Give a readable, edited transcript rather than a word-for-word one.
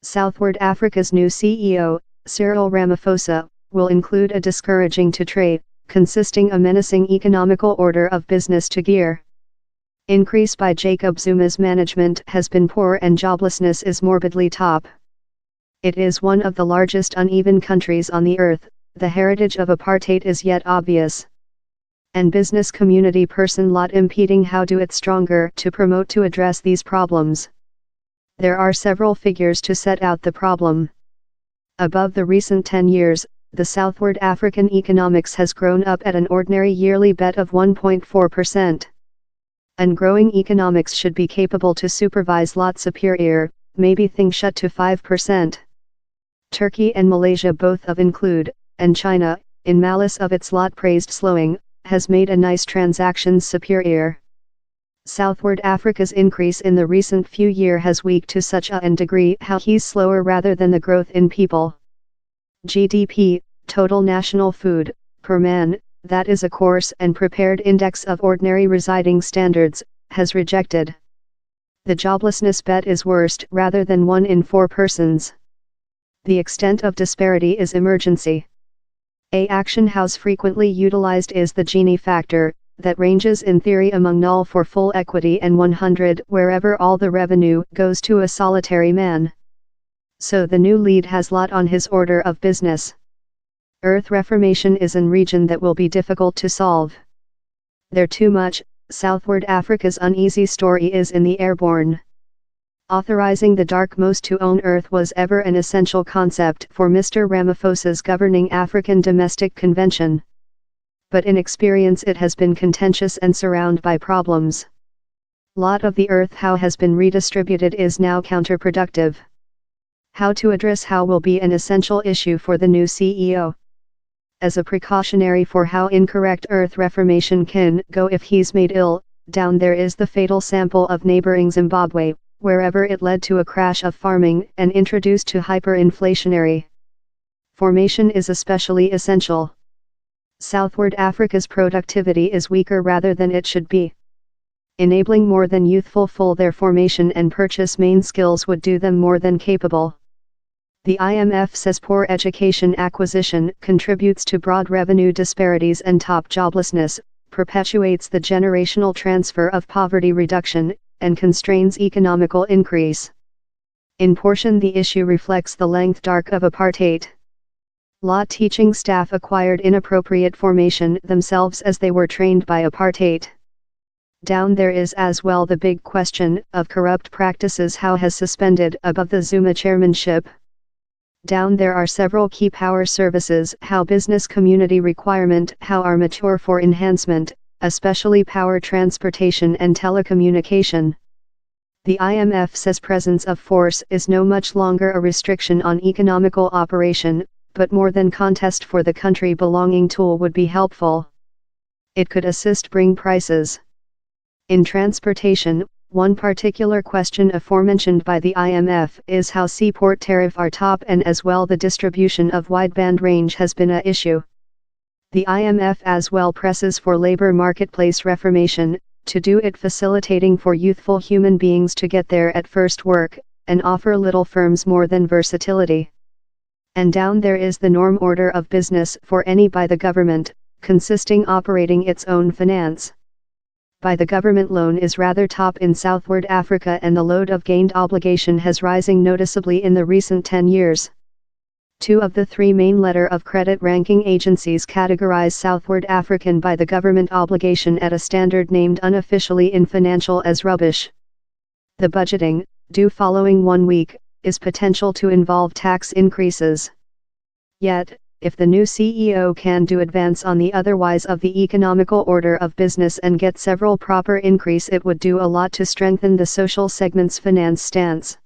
Southward Africa's new CEO, Cyril Ramaphosa, will include a discouraging to trade, consisting a menacing economical order of business to gear. Increase by Jacob Zuma's management has been poor and joblessness is morbidly top. It is one of the largest uneven countries on the earth, the heritage of apartheid is yet obvious. And business community person lot impeding how do it stronger to promote to address these problems. There are several figures to set out the problem. Above the recent 10 years, the Southward African economics has grown up at an ordinary yearly bet of 1.4%. And growing economics should be capable to supervise lot superior, maybe thing shut to 5%. Turkey and Malaysia both of include, and China, in malice of its lot praised slowing, has made a nice transactions superior. Southward Africa's increase in the recent few year has weak to such a degree how he's slower rather than the growth in people. GDP, total national food, per man, that is a coarse and prepared index of ordinary residing standards, has rejected. The joblessness bet is worst rather than 1 in 4 persons. The extent of disparity is emergency. A action house frequently utilized is the Gini factor, that ranges in theory among 0 for full equity and 100 wherever all the revenue goes to a solitary man. So the new lead has lot on his order of business. Earth reformation is an region that will be difficult to solve. There too much, Southward Africa's uneasy story is in the airborne. Authorizing the dark most to own Earth was ever an essential concept for Mr. Ramaphosa's governing African domestic convention. But in experience it has been contentious and surrounded by problems. Lot of the earth how has been redistributed is now counterproductive. How to address how will be an essential issue for the new CEO. As a precautionary for how incorrect earth reformation can go if he's made ill, down there is the fatal sample of neighboring Zimbabwe, wherever it led to a crash of farming and introduced to hyperinflationary formation is especially essential. Southward Africa's productivity is weaker rather than it should be. Enabling more than youthful full their formation and purchase main skills would do them more than capable. The IMF says poor education acquisition contributes to broad revenue disparities and top joblessness, perpetuates the generational transfer of poverty reduction, and constrains economical increase. In portion the issue reflects the length dark of apartheid. Law teaching staff acquired inappropriate formation themselves as they were trained by apartheid. Down there is as well the big question of corrupt practices how has suspended above the Zuma chairmanship. Down there are several key power services how business community requirement how are mature for enhancement, especially power transportation and telecommunication. The IMF says presence of force is no much longer a restriction on economical operation, but more than contest for the country belonging tool would be helpful. It could assist bring prices. In transportation, one particular question aforementioned by the IMF is how seaport tariff are top and as well the distribution of wideband range has been a issue. The IMF as well presses for labor marketplace reformation, to do it facilitating for youthful human beings to get there at first work, and offer little firms more than versatility. And down there is the norm order of business for any by the government, consisting operating its own finance. By the government loan is rather top in Southward Africa and the load of gained obligation has rising noticeably in the recent 10 years. 2 of the 3 main letter of credit ranking agencies categorize Southward African by the government obligation at a standard named unofficially in financial as rubbish. The budgeting, due following 1 week, is potential to involve tax increases. Yet, if the new CEO can do advance on the otherwise of the economical order of business and get several proper increase it would do a lot to strengthen the social segment's finance stance.